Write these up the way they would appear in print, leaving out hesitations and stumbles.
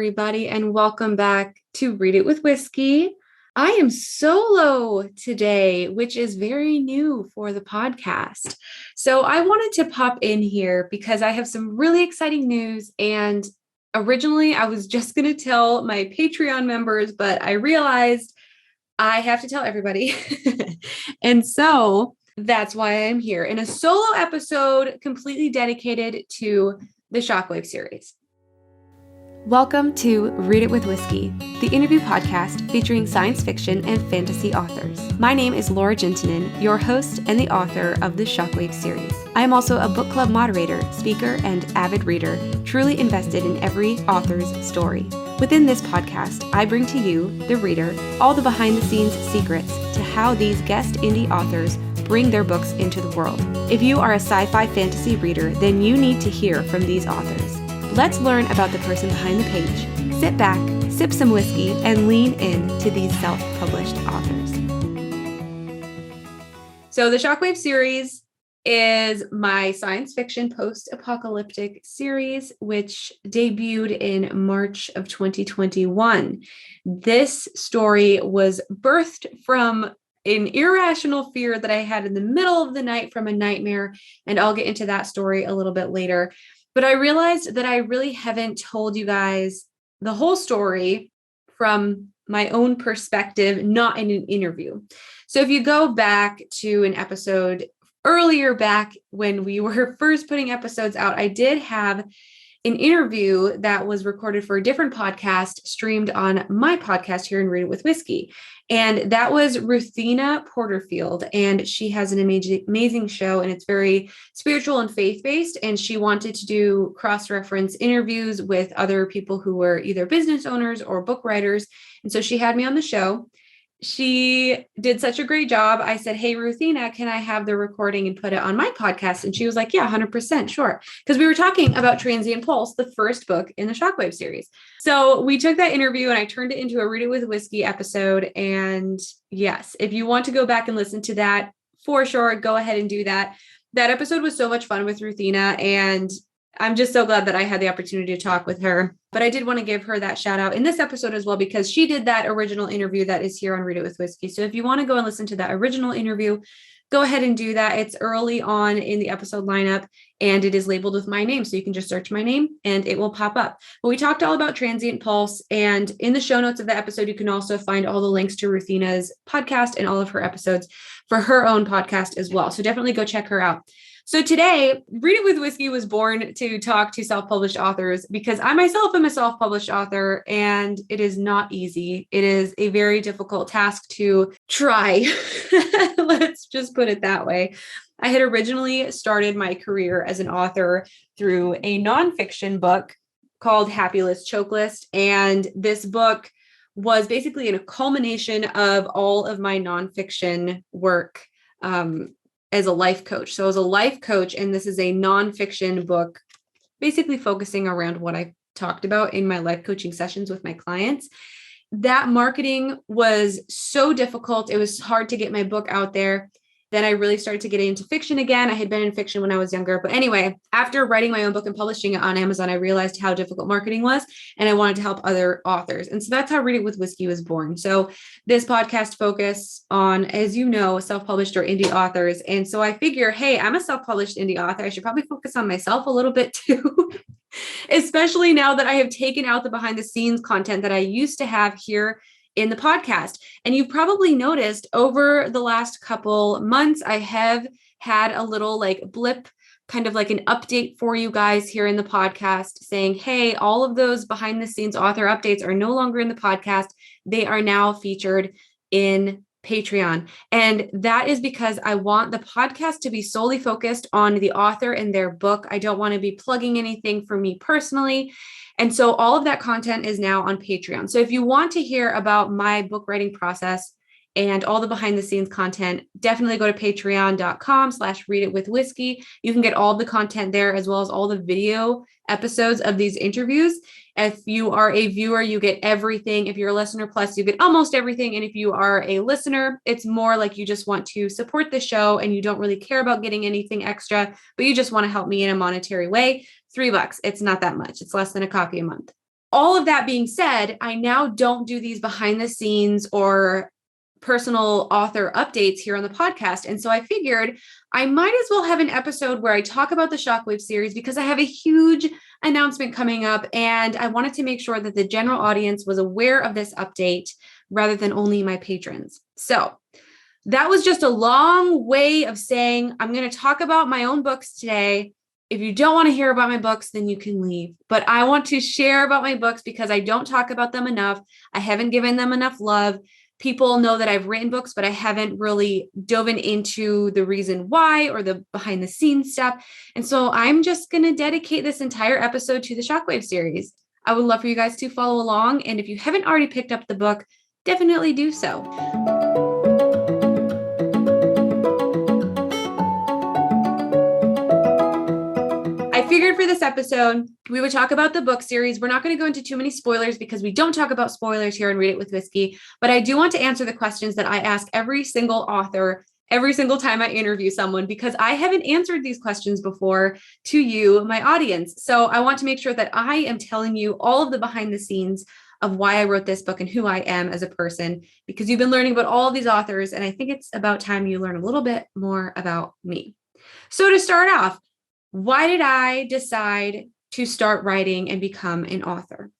everybody, and welcome back to Read It with Whiskey. I am solo today, which is very new for the podcast. So I wanted to pop in here because I have some really exciting news. And originally, I was just going to tell my Patreon members, but I realized I have to tell everybody. And so that's why I'm here in a solo episode completely dedicated to the Shockwave series. Welcome to Read It with Whiskey, the interview podcast featuring science fiction and fantasy authors. My name is Laura Juntunen, your host and the author of the Shockwave series. I am also a book club moderator, speaker, and avid reader, truly invested in every author's story. Within this podcast, I bring to you, the reader, all the behind-the-scenes secrets to how these guest indie authors bring their books into the world. If you are a sci-fi fantasy reader, then you need to hear from these authors. Let's learn about the person behind the page. Sit back, sip some whiskey, and lean in to these self-published authors. So the Shockwave series is my science fiction post-apocalyptic series, which debuted in March of 2021. This story was birthed from an irrational fear that I had in the middle of the night from a nightmare, and I'll get into that story a little bit later. But I realized that I really haven't told you guys the whole story from my own perspective, not in an interview. So if you go back to an episode earlier back when we were first putting episodes out, I did have an interview that was recorded for a different podcast streamed on my podcast here in Read It with Whiskey. And that was Ruthina Porterfield. And she has an amazing show, and it's very spiritual and faith-based. And she wanted to do cross-reference interviews with other people who were either business owners or book writers. And so she had me on the show. She did such a great job. I said, "Hey, Ruthina, can I have the recording and put it on my podcast?" And she was like, "Yeah, 100%, sure." Because we were talking about Transient Pulse, the first book in the Shockwave series. So we took that interview and I turned it into a Read It with Whiskey episode. And yes, if you want to go back and listen to that, for sure, go ahead and do that. That episode was so much fun with Ruthina, and I'm just so glad that I had the opportunity to talk with her. But I did want to give her that shout out in this episode as well, because she did that original interview that is here on Read It with Whiskey. So if you want to go and listen to that original interview, go ahead and do that. It's early on in the episode lineup, and it is labeled with my name. So you can just search my name and it will pop up. But we talked all about Transient Pulse, and in the show notes of the episode, you can also find all the links to Ruthina's podcast and all of her episodes for her own podcast as well. So definitely go check her out. So today, Read It with Whiskey was born to talk to self-published authors because I myself am a self-published author, and it is not easy. It is a very difficult task to try. Let's just put it that way. I had originally started my career as an author through a nonfiction book called Happy List Chokelist. And this book was basically a culmination of all of my nonfiction work as a life coach. So as a life coach, and this is a nonfiction book, basically focusing around what I talked about in my life coaching sessions with my clients. That marketing was so difficult. It was hard to get my book out there. Then I really started to get into fiction again. I had been in fiction when I was younger. But anyway, after writing my own book and publishing it on Amazon, I realized how difficult marketing was, and I wanted to help other authors. And so that's how Read It with Whiskey was born. So this podcast focuses on, as you know, self-published or indie authors. And so I figure, hey, I'm a self-published indie author. I should probably focus on myself a little bit too, especially now that I have taken out the behind the scenes content that I used to have here in the podcast. And you've probably noticed over the last couple months, I have had a little blip, kind of like an update for you guys here in the podcast saying, hey, all of those behind the scenes author updates are no longer in the podcast. They are now featured in Patreon. And that is because I want the podcast to be solely focused on the author and their book. I don't want to be plugging anything for me personally. And so all of that content is now on Patreon. So if you want to hear about my book writing process and all the behind the scenes content, definitely go to patreon.com/readitwithwhiskey. You can get all the content there, as well as all the video episodes of these interviews. If you are a viewer, you get everything. If you're a listener plus, you get almost everything. And if you are a listener, it's more like you just want to support the show and you don't really care about getting anything extra, but you just want to help me in a monetary way. $3. It's not that much. It's less than a coffee a month. all of that being said, I now don't do these behind the scenes or personal author updates here on the podcast. And so I figured I might as well have an episode where I talk about the Shockwave series because I have a huge announcement coming up. And I wanted to make sure that the general audience was aware of this update rather than only my patrons. So that was just a long way of saying I'm going to talk about my own books today. If you don't want to hear about my books, then you can leave. But I want to share about my books because I don't talk about them enough. I haven't given them enough love. People know that I've written books, but I haven't really dove into the reason why or the behind the scenes stuff. And so I'm just going to dedicate this entire episode to the Shockwave series. I would love for you guys to follow along. And if you haven't already picked up the book, definitely do so. I figured for this episode, we would talk about the book series. We're not going to go into too many spoilers because we don't talk about spoilers here on Read It with Whiskey, but I do want to answer the questions that I ask every single author every single time I interview someone, because I haven't answered these questions before to you, my audience. So I want to make sure that I am telling you all of the behind the scenes of why I wrote this book and who I am as a person, because you've been learning about all of these authors, and I think it's about time you learn a little bit more about me. So to start off, why did I decide to start writing and become an author?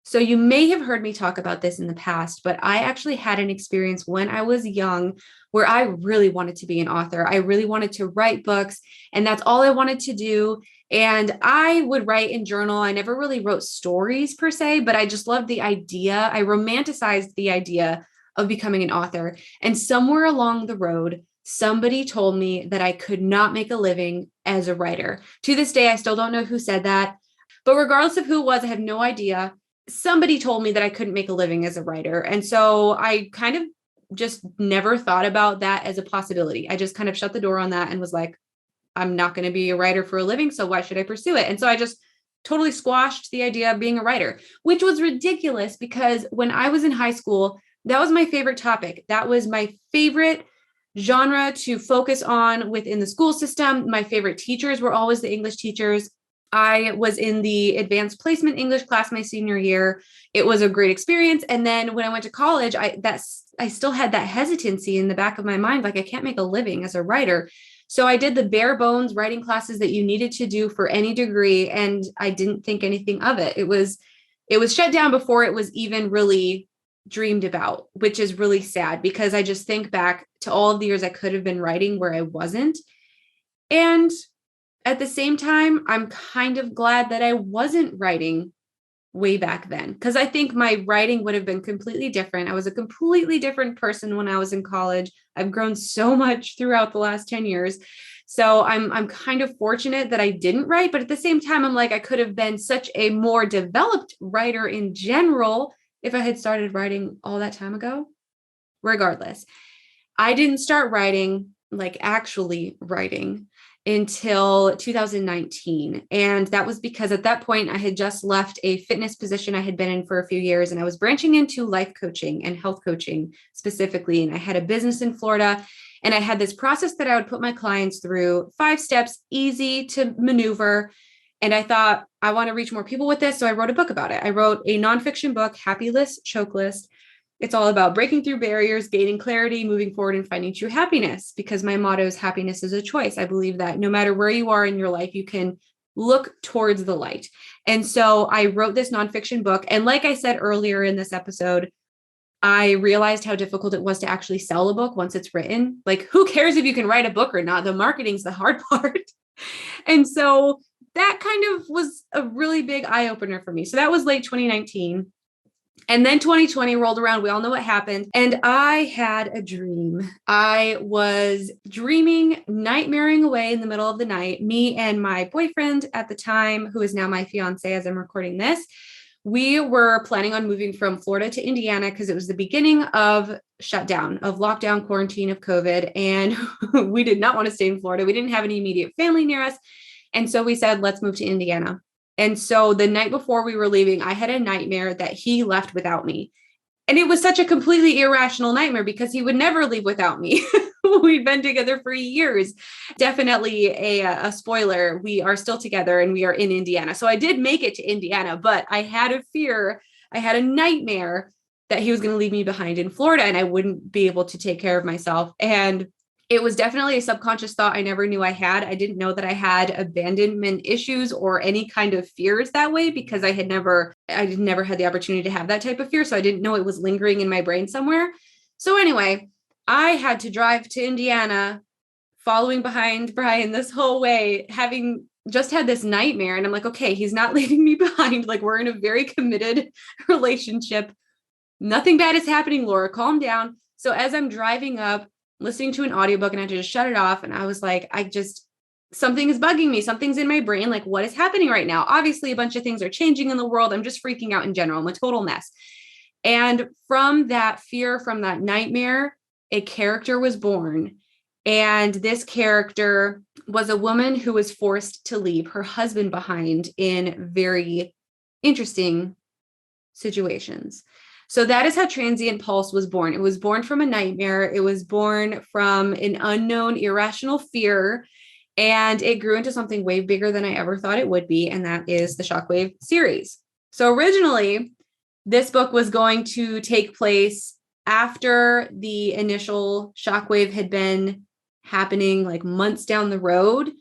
So you may have heard me talk about this in the past, but I actually had an experience when I was young where I really wanted to be an author. I really wanted to write books, and that's all I wanted to do. And I would write and journal. I never really wrote stories per se, but I just loved the idea. I romanticized the idea of becoming an author. And somewhere along the road, somebody told me that I could not make a living as a writer. To this day, I still don't know who said that. But regardless of who it was, I have no idea. Somebody told me that I couldn't make a living as a writer. And so I kind of just never thought about that as a possibility. I just kind of shut the door on that and was like, I'm not going to be a writer for a living, so why should I pursue it? And so I just totally squashed the idea of being a writer, which was ridiculous because when I was in high school, that was my favorite topic. That was my favorite genre to focus on within the school system. My favorite teachers were always the English teachers. I was in the advanced placement English class my senior year. It was a great experience. And then when I went to college, I still had that hesitancy in the back of my mind, like I can't make a living as a writer. So I did the bare bones writing classes that you needed to do for any degree, and I didn't think anything of it. It was shut down before it was even really dreamed about, which is really sad because I just think back to all of the years I could have been writing where I wasn't. And at the same time, I'm kind of glad that I wasn't writing way back then, because I think my writing would have been completely different. I was a completely different person when I was in college. I've grown so much throughout the last 10 years. So I'm kind of fortunate that I didn't write, but at the same time, I'm like, I could have been such a more developed writer in general if I had started writing all that time ago. Regardless, I didn't start writing, like actually writing, until 2019. And that was because at that point, I had just left a fitness position I had been in for a few years, and I was branching into life coaching and health coaching specifically. And I had a business in Florida, and I had this process that I would put my clients through, 5 steps, easy to maneuver. And I thought, I want to reach more people with this. So I wrote a book about it. I wrote a nonfiction book, Happy List, Choke List. It's all about breaking through barriers, gaining clarity, moving forward, and finding true happiness, because my motto is happiness is a choice. I believe that no matter where you are in your life, you can look towards the light. And so I wrote this nonfiction book. And like I said earlier in this episode, I realized how difficult it was to actually sell a book once it's written. Like, who cares if you can write a book or not? The marketing's the hard part. And so that kind of was a really big eye opener for me. So that was late 2019. And then 2020 rolled around. We all know what happened. And I had a dream. I was dreaming, nightmaring away in the middle of the night. Me and my boyfriend at the time, who is now my fiance as I'm recording this, we were planning on moving from Florida to Indiana because it was the beginning of shutdown, of lockdown, quarantine, of COVID. And we did not want to stay in Florida. We didn't have any immediate family near us. And so we said, let's move to Indiana. And so the night before we were leaving, I had a nightmare that he left without me. And it was such a completely irrational nightmare because he would never leave without me. We've been together for years. Definitely a spoiler. We are still together and we are in Indiana. So I did make it to Indiana, but I had a fear. I had a nightmare that he was going to leave me behind in Florida and I wouldn't be able to take care of myself. And it was definitely a subconscious thought I never knew I had. I didn't know that I had abandonment issues or any kind of fears that way because I had never had the opportunity to have that type of fear. So I didn't know it was lingering in my brain somewhere. So anyway, I had to drive to Indiana, following behind Brian this whole way, having just had this nightmare. And I'm like, okay, he's not leaving me behind. Like, we're in a very committed relationship. Nothing bad is happening, Laura, calm down. So as I'm driving up, listening to an audiobook, and I had to just shut it off. And I was like, something is bugging me. Something's in my brain. Like, what is happening right now? Obviously, a bunch of things are changing in the world. I'm just freaking out in general. I'm a total mess. And from that fear, from that nightmare, a character was born. And this character was a woman who was forced to leave her husband behind in very interesting situations. So that is how Transient Pulse was born. It was born from a nightmare. It was born from an unknown, irrational fear. And it grew into something way bigger than I ever thought it would be. And that is the Shockwave series. So originally, this book was going to take place after the initial Shockwave had been happening, like months down the road.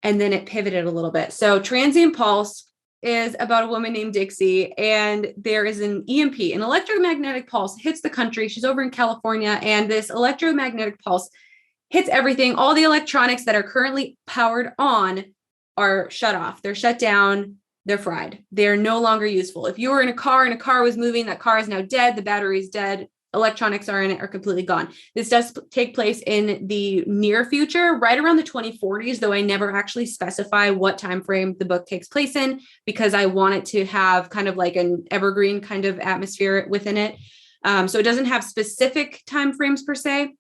And then it pivoted a little bit. So Transient Pulse is about a woman named Dixie, and there is an EMP, an electromagnetic pulse hits the country. She's over in California, and this electromagnetic pulse hits everything. All the electronics that are currently powered on are shut off. They're shut down. They're fried. They're no longer useful. If you were in a car and a car was moving, that car is now dead. The battery is dead. Electronics are in it, are completely gone. This does take place in the near future, right around the 2040s, though I never actually specify what time frame the book takes place in, because I want it to have kind of like an evergreen kind of atmosphere within it. So it doesn't have specific time frames per se.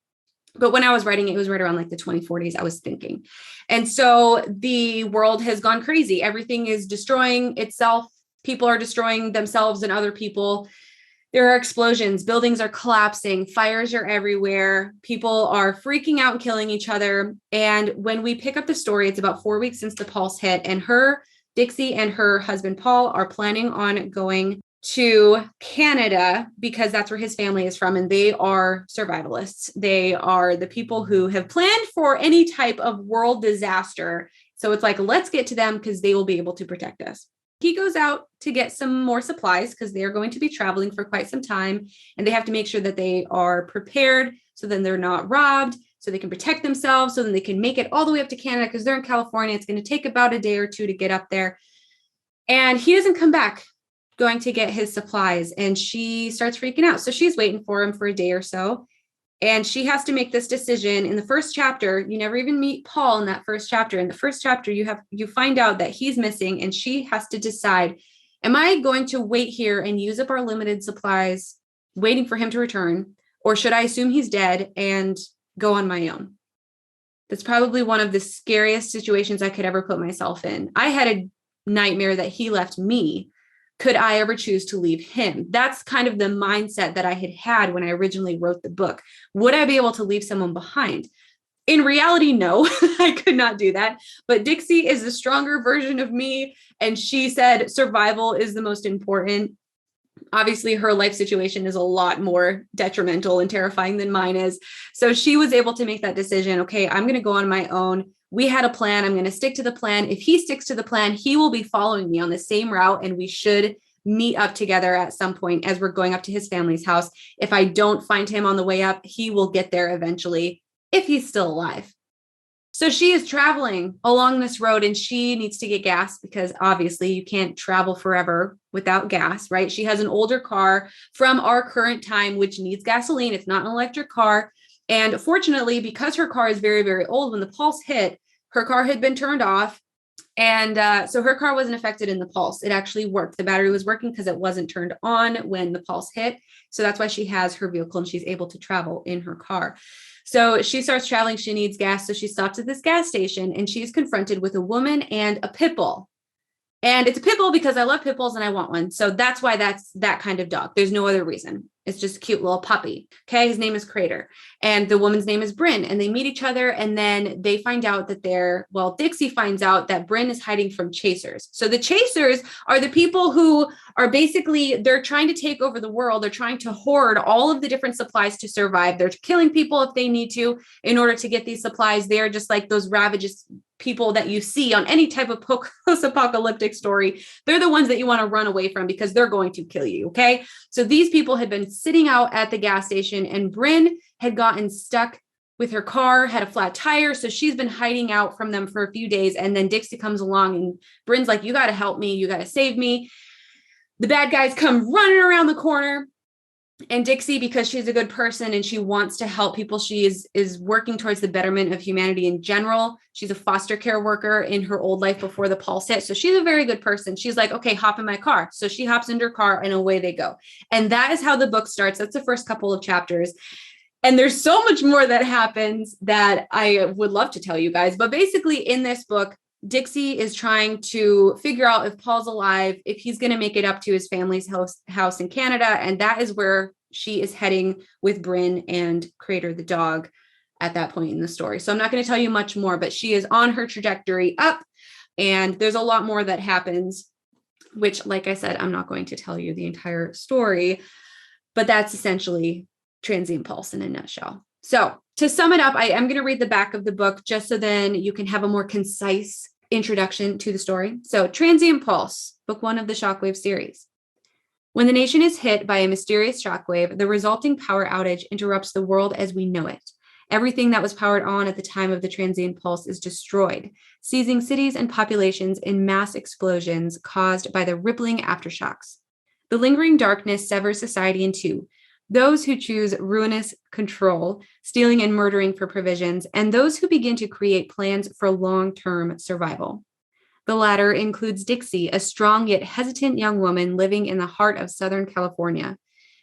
But when I was writing it, it was right around like the 2040s, I was thinking. And so the world has gone crazy. Everything is destroying itself. People are destroying themselves and other people. There are explosions, buildings are collapsing, fires are everywhere, people are freaking out and killing each other. And when we pick up the story, it's about 4 weeks since the pulse hit, and Dixie and her husband, Paul, are planning on going to Canada because that's where his family is from. And they are survivalists. They are the people who have planned for any type of world disaster. So it's like, let's get to them because they will be able to protect us. He goes out to get some more supplies because they are going to be traveling for quite some time, and they have to make sure that they are prepared so then they're not robbed, so they can protect themselves, so then they can make it all the way up to Canada because they're in California. It's going to take about a day or two to get up there. And he doesn't come back going to get his supplies, and she starts freaking out. So she's waiting for him for a day or so. And she has to make this decision. In the first chapter, you never even meet Paul in that first chapter. In the first chapter, you find out that he's missing, and she has to decide, am I going to wait here and use up our limited supplies waiting for him to return? Or should I assume he's dead and go on my own? That's probably one of the scariest situations I could ever put myself in. I had a nightmare that he left me. Could I ever choose to leave him? That's kind of the mindset that I had when I originally wrote the book. Would I be able to leave someone behind? In reality, no, I could not do that. But Dixie is the stronger version of me. And she said survival is the most important. Obviously, her life situation is a lot more detrimental and terrifying than mine is. So she was able to make that decision. Okay, I'm going to go on my own. We had a plan. I'm going to stick to the plan. If he sticks to the plan, he will be following me on the same route, and we should meet up together at some point as we're going up to his family's house. If I don't find him on the way up, he will get there eventually if he's still alive. So she is traveling along this road, and she needs to get gas because obviously you can't travel forever without gas, right? She has an older car from our current time, which needs gasoline. It's not an electric car. And fortunately, because her car is very, very old, when the pulse hit, her car had been turned off. And so her car wasn't affected in the pulse. It actually worked. The battery was working because it wasn't turned on when the pulse hit. So that's why she has her vehicle and she's able to travel in her car. So she starts traveling. She needs gas. So she stops at this gas station, and she's confronted with a woman and a pit bull. And it's a pit bull because I love pit bulls and I want one. So that's why that's that kind of dog. There's no other reason. It's just a cute little puppy. Okay. His name is Crater and the woman's name is Bryn, and they meet each other. And then they find out that Dixie finds out that Bryn is hiding from chasers. So the chasers are the people who are basically, they're trying to take over the world. They're trying to hoard all of the different supplies to survive. They're killing people if they need to in order to get these supplies. They're just like those ravages people that you see on any type of post-apocalyptic story. They're the ones that you want to run away from because they're going to kill you. Okay. So these people had been sitting out at the gas station, and Bryn had gotten stuck with her car, had a flat tire. So she's been hiding out from them for a few days. And then Dixie comes along and Bryn's like, you got to help me. You got to save me. The bad guys come running around the corner. And Dixie, because she's a good person and she wants to help people, she is working towards the betterment of humanity in general. She's a foster care worker in her old life before the pulse hit. So she's a very good person. She's like, okay, hop in my car. So she hops into her car and away they go. And that is how the book starts. That's the first couple of chapters. And there's so much more that happens that I would love to tell you guys. But basically in this book, Dixie is trying to figure out if Paul's alive, if he's going to make it up to his family's house in Canada. And that is where she is heading with Bryn and Crater the dog at that point in the story. So I'm not going to tell you much more, but she is on her trajectory up. And there's a lot more that happens, which, like I said, I'm not going to tell you the entire story, but that's essentially Transient Pulse in a nutshell. So to sum it up, I am going to read the back of the book just so then you can have a more concise introduction to the story. So Transient Pulse, book 1 of the Shockwave series. When the nation is hit by a mysterious shockwave, the resulting power outage interrupts the world as we know it. Everything that was powered on at the time of the transient pulse is destroyed, seizing cities and populations in mass explosions caused by the rippling aftershocks. The lingering darkness severs society in two: those who choose ruinous control, stealing and murdering for provisions, and those who begin to create plans for long-term survival. The latter includes Dixie, a strong yet hesitant young woman living in the heart of Southern California.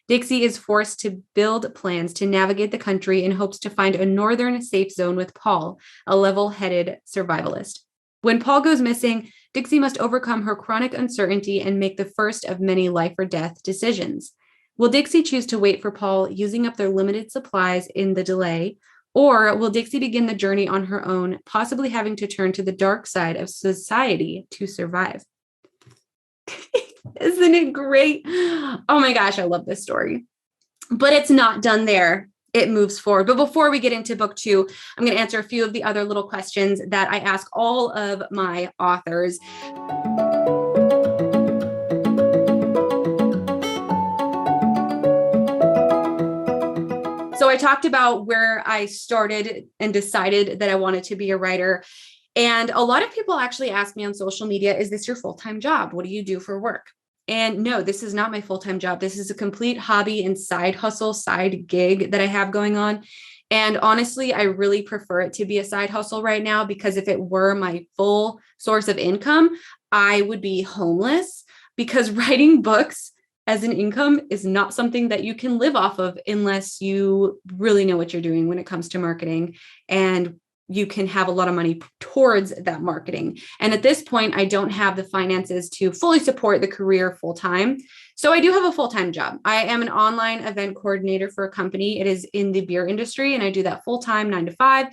Dixie is forced to build plans to navigate the country in hopes to find a northern safe zone with Paul, a level-headed survivalist. When Paul goes missing, Dixie must overcome her chronic uncertainty and make the first of many life or death decisions. Will Dixie choose to wait for Paul, using up their limited supplies in the delay, or will Dixie begin the journey on her own, possibly having to turn to the dark side of society to survive? Isn't it great? Oh my gosh, I love this story. But it's not done there. It moves forward. But before we get into book 2, I'm going to answer a few of the other little questions that I ask all of my authors. So I talked about where I started and decided that I wanted to be a writer. And a lot of people actually ask me on social media, is this your full-time job? What do you do for work? And no, this is not my full-time job. This is a complete hobby and side hustle, side gig that I have going on. And honestly, I really prefer it to be a side hustle right now, because if it were my full source of income, I would be homeless, because writing books as an income is not something that you can live off of unless you really know what you're doing when it comes to marketing, and you can have a lot of money towards that marketing. And at this point, I don't have the finances to fully support the career full time. So I do have a full-time job. I am an online event coordinator for a company. It is in the beer industry, and I do that full time, 9 to 5.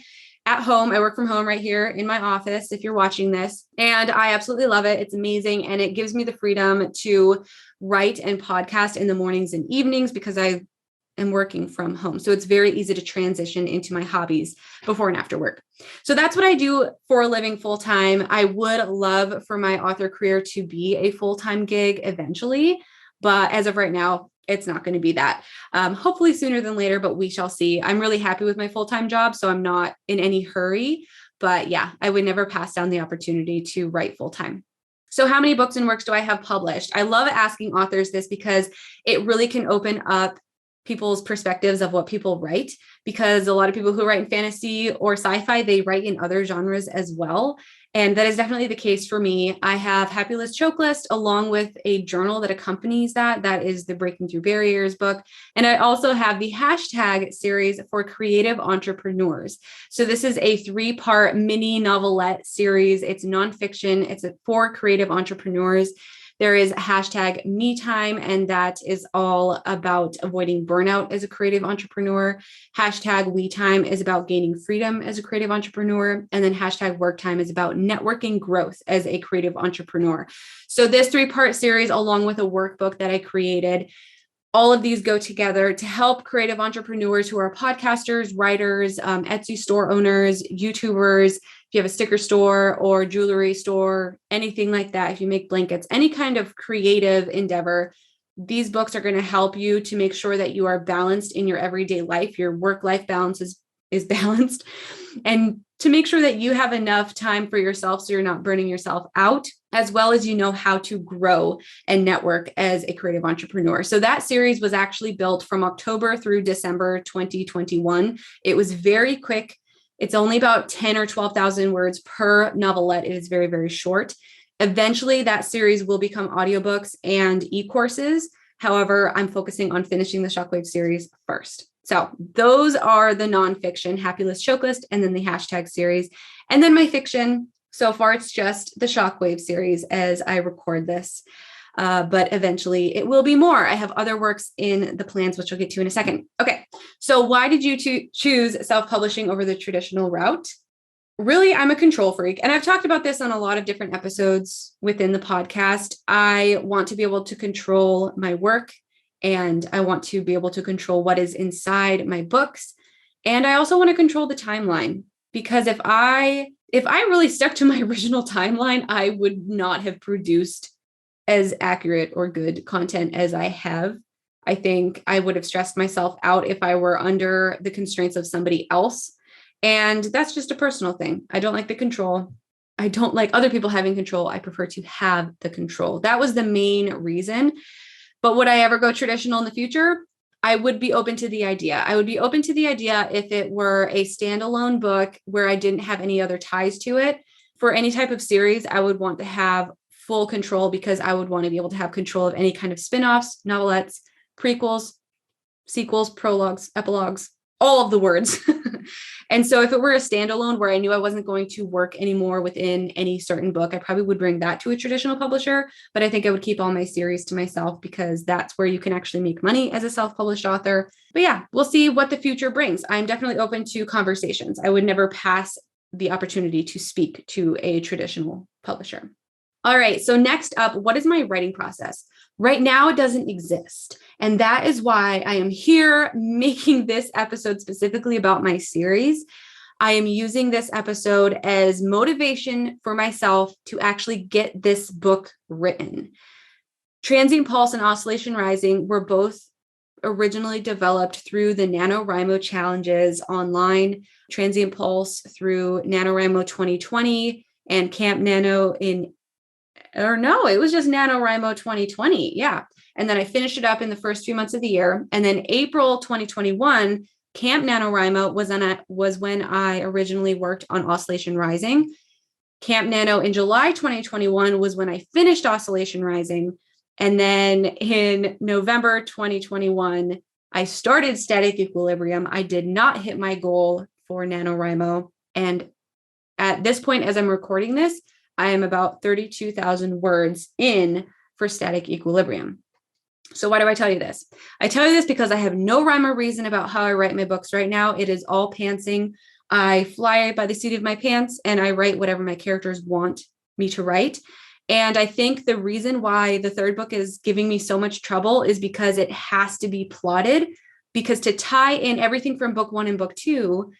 At home, I work from home right here in my office, if you're watching this, and I absolutely love it. It's amazing. And it gives me the freedom to write and podcast in the mornings and evenings, because I am working from home. So it's very easy to transition into my hobbies before and after work. So that's what I do for a living full time. I would love for my author career to be a full-time gig eventually, but as of right now, it's not going to be that. Hopefully sooner than later, but we shall see. I'm really happy with my full-time job, so I'm not in any hurry. But yeah, I would never pass down the opportunity to write full-time. So how many books and works do I have published? I love asking authors this, because it really can open up people's perspectives of what people write, because a lot of people who write in fantasy or sci-fi, they write in other genres as well. And that is definitely the case for me. I have Happy List Checklist along with a journal that accompanies that. That is the Breaking Through Barriers book. And I also have the hashtag series for creative entrepreneurs. So this is a 3-part mini novelette series. It's nonfiction. It's for creative entrepreneurs. There is hashtag me time, and that is all about avoiding burnout as a creative entrepreneur. Hashtag we time is about gaining freedom as a creative entrepreneur. And then hashtag work time is about networking growth as a creative entrepreneur. So this 3-part series, along with a workbook that I created, all of these go together to help creative entrepreneurs who are podcasters, writers, Etsy store owners, YouTubers. If you have a sticker store or jewelry store, anything like that, if you make blankets, any kind of creative endeavor, these books are going to help you to make sure that you are balanced in your everyday life. Your work-life balance is balanced, and to make sure that you have enough time for yourself so you're not burning yourself out, as well as you know how to grow and network as a creative entrepreneur. So that series was actually built from October through December 2021. It was very quick. It's only about 10 or 12,000 words per novelette. It is very, very short. Eventually, that series will become audiobooks and e-courses. However, I'm focusing on finishing the Shockwave series first. So those are the nonfiction, Happy List Checklist, and then the hashtag series. And then my fiction, so far it's just the Shockwave series as I record this. But eventually it will be more. I have other works in the plans, which I'll get to in a second. Okay, so why did you choose self-publishing over the traditional route? Really, I'm a control freak. And I've talked about this on a lot of different episodes within the podcast. I want to be able to control my work, and I want to be able to control what is inside my books. And I also want to control the timeline, because if I really stuck to my original timeline, I would not have produced as accurate or good content as I have. I think I would have stressed myself out if I were under the constraints of somebody else. And that's just a personal thing. I don't like the control. I don't like other people having control. I prefer to have the control. That was the main reason. But would I ever go traditional in the future? I would be open to the idea. I would be open to the idea if it were a standalone book where I didn't have any other ties to it. For any type of series, I would want to have full control, because I would want to be able to have control of any kind of spin-offs, novelettes, prequels, sequels, prologues, epilogues, all of the words. And so if it were a standalone where I knew I wasn't going to work anymore within any certain book, I probably would bring that to a traditional publisher. But I think I would keep all my series to myself, because that's where you can actually make money as a self-published author. But yeah, we'll see what the future brings. I'm definitely open to conversations. I would never pass the opportunity to speak to a traditional publisher. All right, so next up, what is my writing process? Right now, it doesn't exist. And that is why I am here making this episode specifically about my series. I am using this episode as motivation for myself to actually get this book written. Transient Pulse and Oscillation Rising were both originally developed through the NaNoWriMo challenges online. Transient Pulse through NaNoWriMo 2020 and Camp Nano it was just NaNoWriMo 2020. Yeah. And then I finished it up in the first few months of the year. And then April 2021, Camp NaNoWriMo was when I originally worked on Oscillation Rising. Camp Nano in July 2021 was when I finished Oscillation Rising. And then in November 2021, I started Static Equilibrium. I did not hit my goal for NaNoWriMo. And at this point, as I'm recording this, I am about 32,000 words in for Static Equilibrium. So why do I tell you this? I tell you this because I have no rhyme or reason about how I write my books right now. It is all pantsing. I fly by the seat of my pants and I write whatever my characters want me to write. And I think the reason why the third book is giving me so much trouble is because it has to be plotted. Because to tie in everything from book 1 and book 2,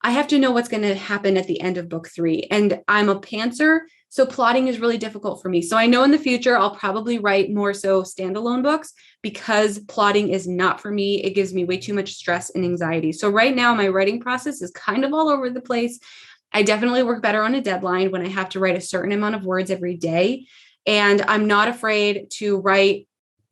I have to know what's going to happen at the end of book 3. And I'm a pantser, so plotting is really difficult for me. So I know in the future, I'll probably write more so standalone books, because plotting is not for me. It gives me way too much stress and anxiety. So right now, my writing process is kind of all over the place. I definitely work better on a deadline when I have to write a certain amount of words every day. And I'm not afraid to write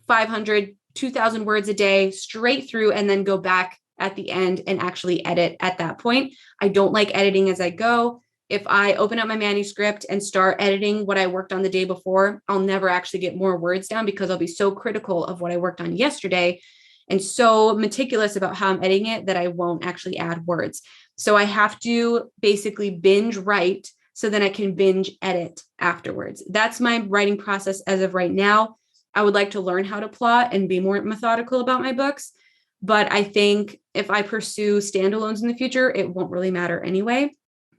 500, 2,000 words a day straight through and then go back at the end and actually edit at that point. I don't like editing as I go. If I open up my manuscript and start editing what I worked on the day before, I'll never actually get more words down because I'll be so critical of what I worked on yesterday and so meticulous about how I'm editing it that I won't actually add words. So I have to basically binge write so then I can binge edit afterwards. That's my writing process as of right now. I would like to learn how to plot and be more methodical about my books. But I think if I pursue standalones in the future, it won't really matter anyway.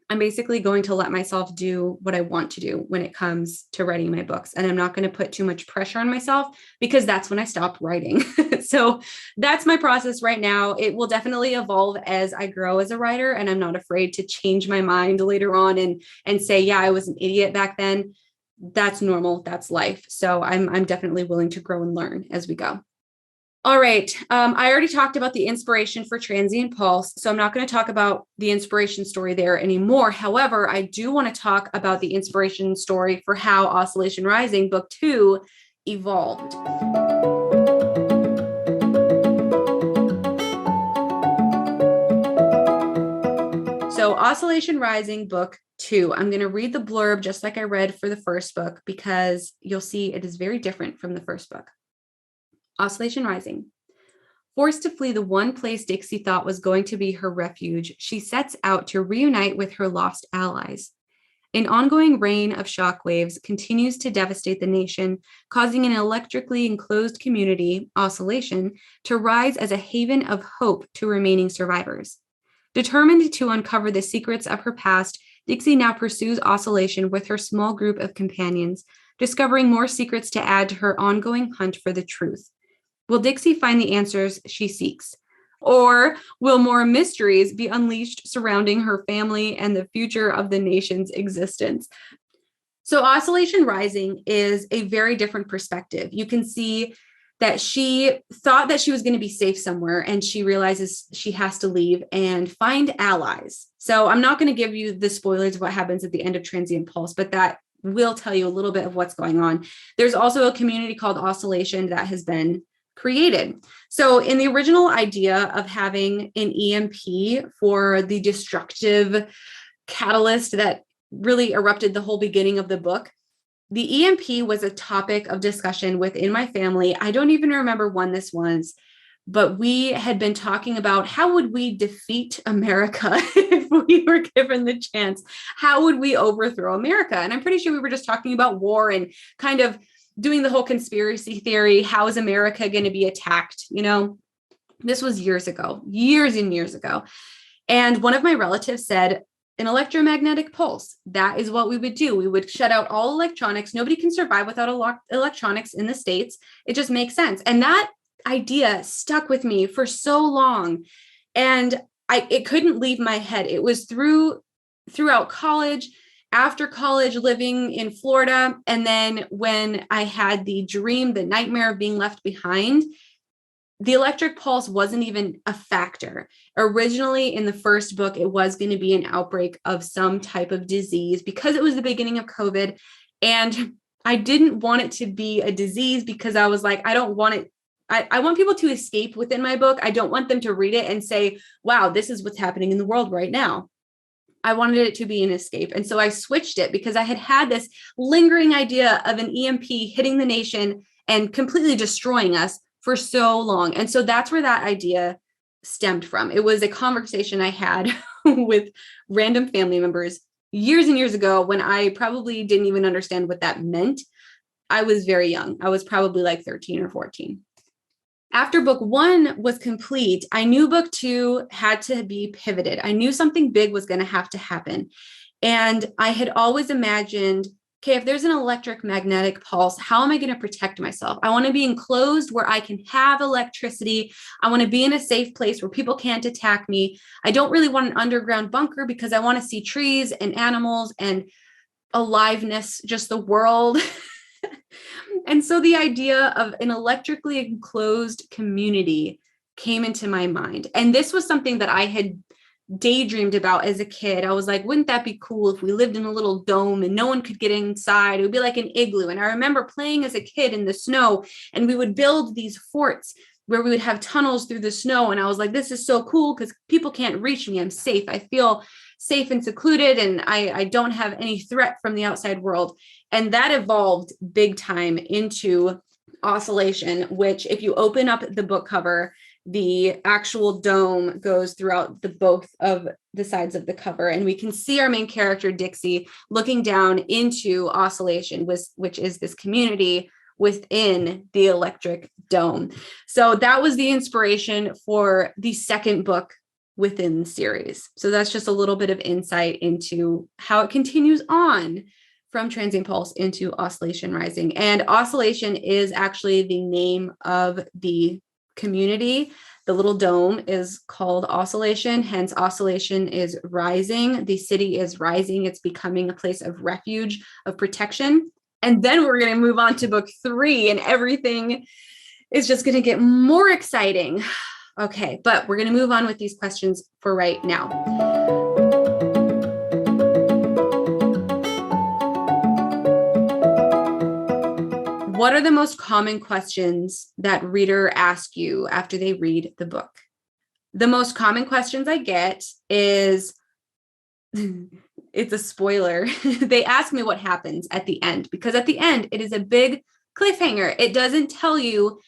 I'm basically going to let myself do what I want to do when it comes to writing my books. And I'm not going to put too much pressure on myself because that's when I stopped writing. So that's my process right now. It will definitely evolve as I grow as a writer. And I'm not afraid to change my mind later on and say, yeah, I was an idiot back then. That's normal. That's life. So I'm definitely willing to grow and learn as we go. All right. I already talked about the inspiration for Transient Pulse, so I'm not going to talk about the inspiration story there anymore. However, I do want to talk about the inspiration story for how Oscillation Rising Book 2 evolved. So Oscillation Rising Book 2, I'm going to read the blurb just like I read for the first book because you'll see it is very different from the first book. Oscillation Rising. Forced to flee the one place Dixie thought was going to be her refuge, she sets out to reunite with her lost allies. An ongoing rain of shockwaves continues to devastate the nation, causing an electrically enclosed community, Oscillation, to rise as a haven of hope to remaining survivors. Determined to uncover the secrets of her past, Dixie now pursues Oscillation with her small group of companions, discovering more secrets to add to her ongoing hunt for the truth. Will Dixie find the answers she seeks? Or will more mysteries be unleashed surrounding her family and the future of the nation's existence? So Oscillation Rising is a very different perspective. You can see that she thought that she was going to be safe somewhere, and she realizes she has to leave and find allies. So I'm not going to give you the spoilers of what happens at the end of Transient Pulse, but that will tell you a little bit of what's going on. There's also a community called Oscillation that has been created. So in the original idea of having an EMP for the destructive catalyst that really erupted the whole beginning of the book, the EMP was a topic of discussion within my family. I don't even remember when this was, but we had been talking about how would we defeat America if we were given the chance? How would we overthrow America? And I'm pretty sure we were just talking about war and kind of doing the whole conspiracy theory. How is America going to be attacked? You know, this was years ago, years and years ago. And one of my relatives said, an electromagnetic pulse. That is what we would do. We would shut out all electronics. Nobody can survive without electronics in the States. It just makes sense. And that idea stuck with me for so long. And it couldn't leave my head. It was throughout college, after college, living in Florida. And then when I had the dream, the nightmare of being left behind, the electric pulse wasn't even a factor. Originally, in the first book, it was going to be an outbreak of some type of disease because it was the beginning of COVID. And I didn't want it to be a disease because I was like, I don't want it. I want people to escape within my book. I don't want them to read it and say, wow, this is what's happening in the world right now. I wanted it to be an escape. And so I switched it because I had this lingering idea of an EMP hitting the nation and completely destroying us for so long. And so that's where that idea stemmed from. It was a conversation I had with random family members years and years ago when I probably didn't even understand what that meant. I was very young. I was probably like 13 or 14. After book 1 was complete, I knew book 2 had to be pivoted. I knew something big was going to have to happen. And I had always imagined, okay, if there's an electromagnetic pulse, how am I going to protect myself? I want to be enclosed where I can have electricity. I want to be in a safe place where people can't attack me. I don't really want an underground bunker because I want to see trees and animals and aliveness, just the world. And so the idea of an electrically enclosed community came into my mind. And this was something that I had daydreamed about as a kid. I was like, wouldn't that be cool if we lived in a little dome and no one could get inside? It would be like an igloo. And I remember playing as a kid in the snow, and we would build these forts where we would have tunnels through the snow. And I was like, this is so cool because people can't reach me. I'm safe. I feel safe and secluded, and I don't have any threat from the outside world. And that evolved big time into Oscillation, which if you open up the book cover, the actual dome goes throughout both of the sides of the cover. And we can see our main character, Dixie, looking down into Oscillation, which is this community within the electric dome. So that was the inspiration for the second book within the series. So that's just a little bit of insight into how it continues on from Transient Pulse into Oscillation Rising. And Oscillation is actually the name of the community. The little dome is called Oscillation, hence Oscillation is rising. The city is rising. It's becoming a place of refuge, of protection. And then we're going to move on to book 3, and everything is just going to get more exciting. Okay, but we're going to move on with these questions for right now. What are the most common questions that reader ask you after they read the book? The most common questions I get is, it's a spoiler. They ask me what happens at the end, because at the end, it is a big cliffhanger. It doesn't tell you,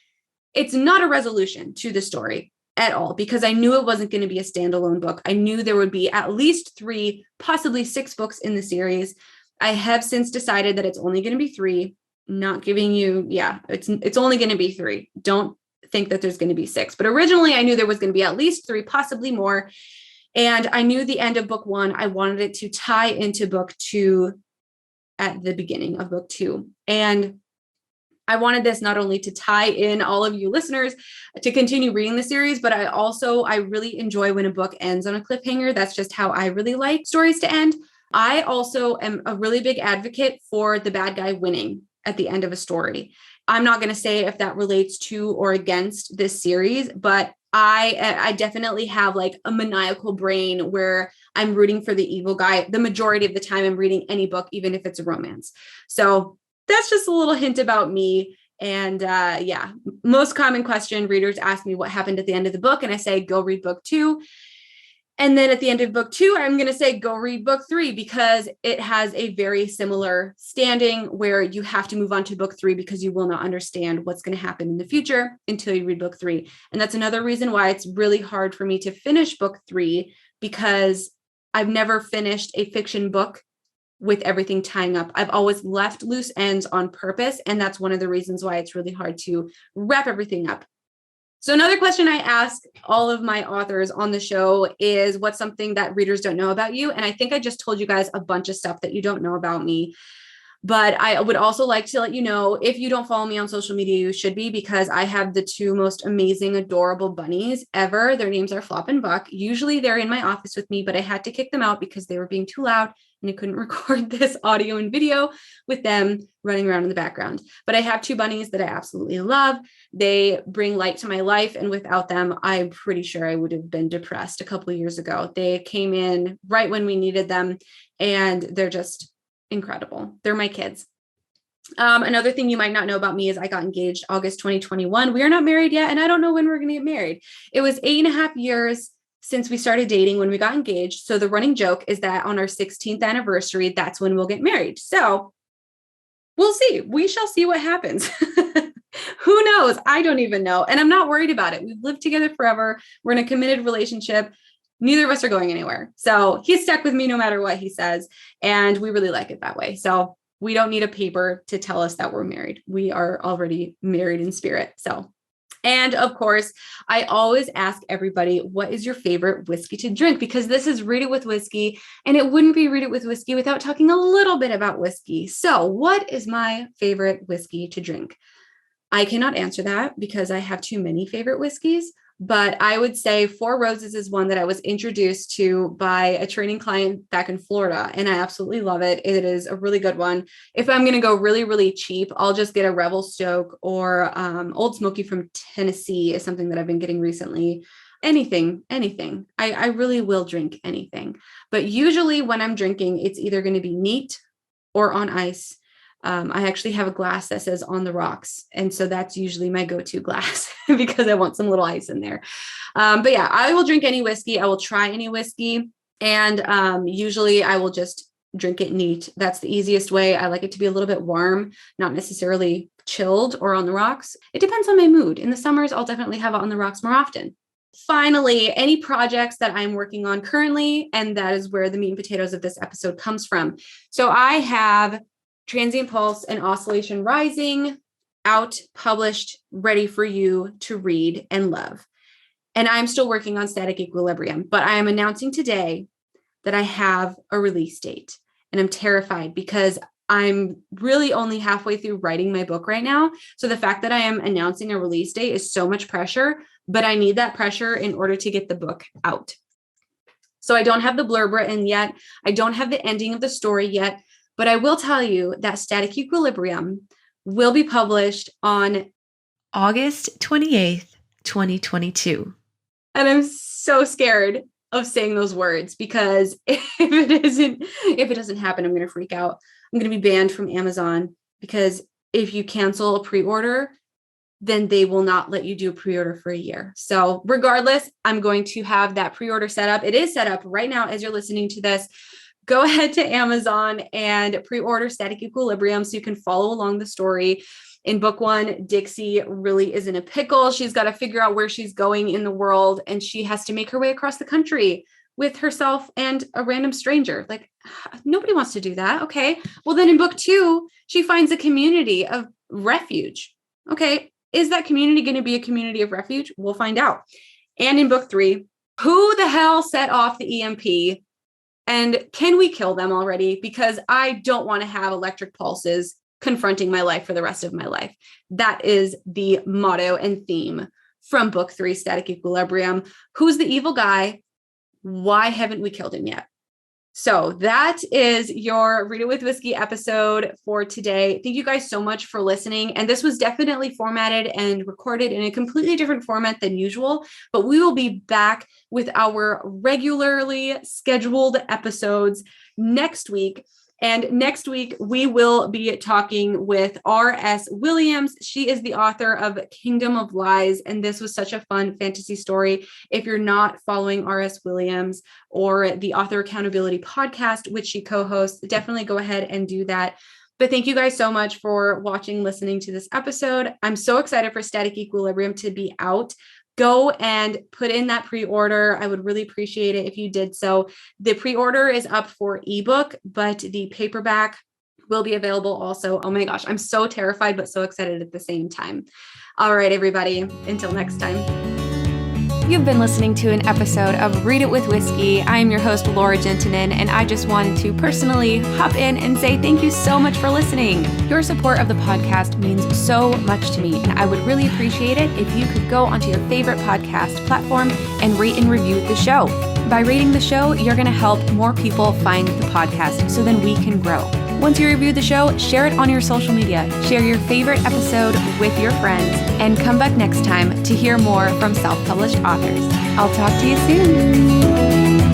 it's not a resolution to the story at all, because I knew it wasn't going to be a standalone book. I knew there would be at least 3, possibly 6 books in the series. I have since decided that it's only going to be 3, not giving you, it's only going to be 3. Don't think that there's going to be 6. But originally I knew there was going to be at least 3, possibly more. And I knew the end of book 1, I wanted it to tie into book 2 at the beginning of book 2. And I wanted this not only to tie in all of you listeners to continue reading the series, but I really enjoy when a book ends on a cliffhanger. That's just how I really like stories to end. I also am a really big advocate for the bad guy winning at the end of a story. I'm not going to say if that relates to or against this series, but I definitely have like a maniacal brain where I'm rooting for the evil guy. The majority of the time I'm reading any book, even if it's a romance. So that's just a little hint about me. And most common question readers ask me what happened at the end of the book. And I say, go read book 2. And then at the end of book 2, I'm going to say, go read book 3, because it has a very similar standing where you have to move on to book 3 because you will not understand what's going to happen in the future until you read book 3. And that's another reason why it's really hard for me to finish book 3, because I've never finished a fiction book with everything tying up. I've always left loose ends on purpose. And that's one of the reasons why it's really hard to wrap everything up. So another question I ask all of my authors on the show is, what's something that readers don't know about you? And I think I just told you guys a bunch of stuff that you don't know about me. But I would also like to let you know, if you don't follow me on social media, you should be, because I have the 2 most amazing, adorable bunnies ever. Their names are Flop and Buck. Usually they're in my office with me, but I had to kick them out because they were being too loud and I couldn't record this audio and video with them running around in the background. But I have 2 bunnies that I absolutely love. They bring light to my life. And without them, I'm pretty sure I would have been depressed a couple of years ago. They came in right when we needed them, and they're just incredible. They're my kids. Another thing you might not know about me is I got engaged August 2021. We are not married yet, and I don't know when we're going to get married. It was 8.5 years since we started dating when we got engaged. So the running joke is that on our 16th anniversary, that's when we'll get married. So we'll see. We shall see what happens. Who knows? I don't even know. And I'm not worried about it. We've lived together forever. We're in a committed relationship. Neither of us are going anywhere. So he's stuck with me no matter what he says. And we really like it that way. So we don't need a paper to tell us that we're married. We are already married in spirit. So, and of course, I always ask everybody, what is your favorite whiskey to drink? Because this is Read It With Whiskey, and it wouldn't be Read It With Whiskey without talking a little bit about whiskey. So what is my favorite whiskey to drink? I cannot answer that because I have too many favorite whiskeys. But I would say Four Roses is one that I was introduced to by a training client back in Florida, and I absolutely love it. It is a really good one. If I'm going to go really, really cheap, I'll just get a Revelstoke, or Old Smoky from Tennessee is something that I've been getting recently. Anything. I really will drink anything. But usually when I'm drinking, it's either going to be neat or on ice. I actually have a glass that says On the Rocks. And so that's usually my go-to glass because I want some little ice in there. But yeah, I will drink any whiskey. I will try any whiskey. And usually I will just drink it neat. That's the easiest way. I like it to be a little bit warm, not necessarily chilled or on the rocks. It depends on my mood. In the summers, I'll definitely have it on the rocks more often. Finally, any projects that I'm working on currently, and that is where the meat and potatoes of this episode comes from. So I have Transient Pulse and Oscillation Rising out, published, ready for you to read and love. And I'm still working on Static Equilibrium, but I am announcing today that I have a release date. And I'm terrified because I'm really only halfway through writing my book right now. So the fact that I am announcing a release date is so much pressure, but I need that pressure in order to get the book out. So I don't have the blurb written yet. I don't have the ending of the story yet, but I will tell you that Static Equilibrium will be published on August 28th, 2022. And I'm so scared of saying those words because if it doesn't happen, I'm going to freak out. I'm going to be banned from Amazon because if you cancel a pre-order, then they will not let you do a pre-order for a year. So regardless, I'm going to have that pre-order set up. It is set up right now as you're listening to this. Go ahead to Amazon and pre-order Static Equilibrium so you can follow along the story. In book one, Dixie really is in a pickle. She's got to figure out where she's going in the world, and she has to make her way across the country with herself and a random stranger. Like, nobody wants to do that. Okay. Well, then in book two, she finds a community of refuge. Okay. Is that community going to be a community of refuge? We'll find out. And in book three, who the hell set off the EMP? And can we kill them already? Because I don't want to have electric pulses confronting my life for the rest of my life. That is the motto and theme from book three, Static Equilibrium. Who's the evil guy? Why haven't we killed him yet? So that is your Read It With Whiskey episode for today. Thank you guys so much for listening. And this was definitely formatted and recorded in a completely different format than usual, but we will be back with our regularly scheduled episodes next week. And next week, we will be talking with R.S. Williams. She is the author of Kingdom of Lies, and this was such a fun fantasy story. If you're not following R.S. Williams or the Author Accountability Podcast, which she co-hosts, definitely go ahead and do that. But thank you guys so much for watching, listening to this episode. I'm so excited for Static Equilibrium to be out. Go and put in that pre-order. I would really appreciate it if you did so. The pre-order is up for ebook, but the paperback will be available also. Oh my gosh, I'm so terrified, but so excited at the same time. All right, everybody, until next time. You've been listening to an episode of Read It With Whiskey. I am your host, Laura Juntunen, and I just wanted to personally hop in and say thank you so much for listening. Your support of the podcast means so much to me, and I would really appreciate it if you could go onto your favorite podcast platform and rate and review the show. By rating the show, you're going to help more people find the podcast so then we can grow. Once you review the show, share it on your social media, share your favorite episode with your friends, and come back next time to hear more from self-published authors. I'll talk to you soon.